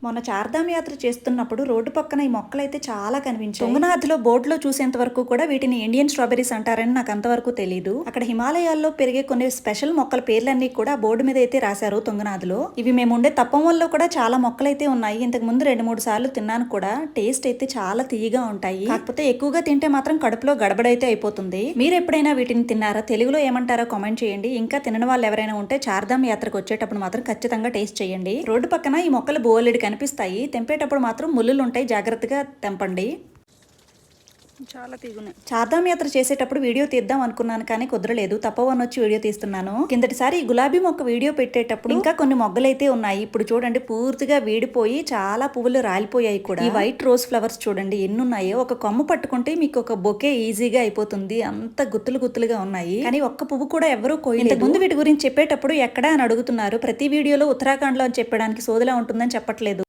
మొన్న చార్ధామ్ యాత్ర చేస్తున్నప్పుడు రోడ్డు పక్కన ఈ మొక్కలైతే చాలా కనిపించాయి. తుంగనాథ్లో బోర్డులో చూసేంత వరకు కూడా వీటిని ఇండియన్ స్ట్రాబెరీస్ అంటారని నాకు అంతవరకు తెలియదు. అక్కడ హిమాలయాల్లో పెరిగే కొన్ని స్పెషల్ మొక్కల పేర్లన్నీ కూడా బోర్డు మీద అయితే రాశారు తుంగనాథ్లో. ఇవి మేము ఉండే తప్పంలో కూడా చాలా మొక్కలైతే ఉన్నాయి. ఇంతకు ముందు 2-3 సార్లు తిన్నాను కూడా. టేస్ట్ అయితే చాలా తీయగా ఉంటాయి. కాకపోతే ఎక్కువగా తింటే మాత్రం కడుపులో గడబడైతే అయిపోతుంది. మీరు ఎప్పుడైనా వీటిని తిన్నారా? తెలుగులో ఏమంటారో కామెంట్ చేయండి. ఇంకా తినని వాళ్ళు ఎవరైనా ఉంటే చార్ధామ్ యాత్రకు వచ్చేటప్పుడు మాత్రం ఖచ్చితంగా టేస్ట్ చేయండి. రోడ్డు పక్కన ఈ మొక్కలు బోలెడు కనిపిస్తాయి. తెంపేటప్పుడు మాత్రం ముళ్ళులు ఉంటాయి, జాగ్రత్తగా తెంపండి. చాలా తీగున్నాయి. చార్ధామ్ యాత్ర చేసేటప్పుడు వీడియో తీద్దాం అనుకున్నాను కానీ కుదరలేదు. తప్పవని వచ్చి వీడియో తీస్తున్నాను. కిందటిసారి ఈ గులాబీ మొక్క వీడియో పెట్టేటప్పుడు ఇంకా కొన్ని మొగ్గలైతే ఉన్నాయి. ఇప్పుడు చూడండి పూర్తిగా వీడిపోయి చాలా పువ్వులు రాలిపోయాయి కూడా. ఈ వైట్ రోజ్ ఫ్లవర్స్ చూడండి ఎన్ని ఉన్నాయో. ఒక కొమ్మ పట్టుకుంటే మీకు ఒక బొకే ఈజీగా అయిపోతుంది. అంత గుత్తులు గుత్తులుగా ఉన్నాయి. కానీ ఒక్క పువ్వు కూడా ఎవరూ కోయలేదు. ముందు వీటి గురించి చెప్పేటప్పుడు ఎక్కడా అని అడుగుతున్నారు. ప్రతి వీడియోలో ఉత్తరాఖండ్ లో అని చెప్పడానికి సోదిలా ఉంటుందని చెప్పట్లేదు.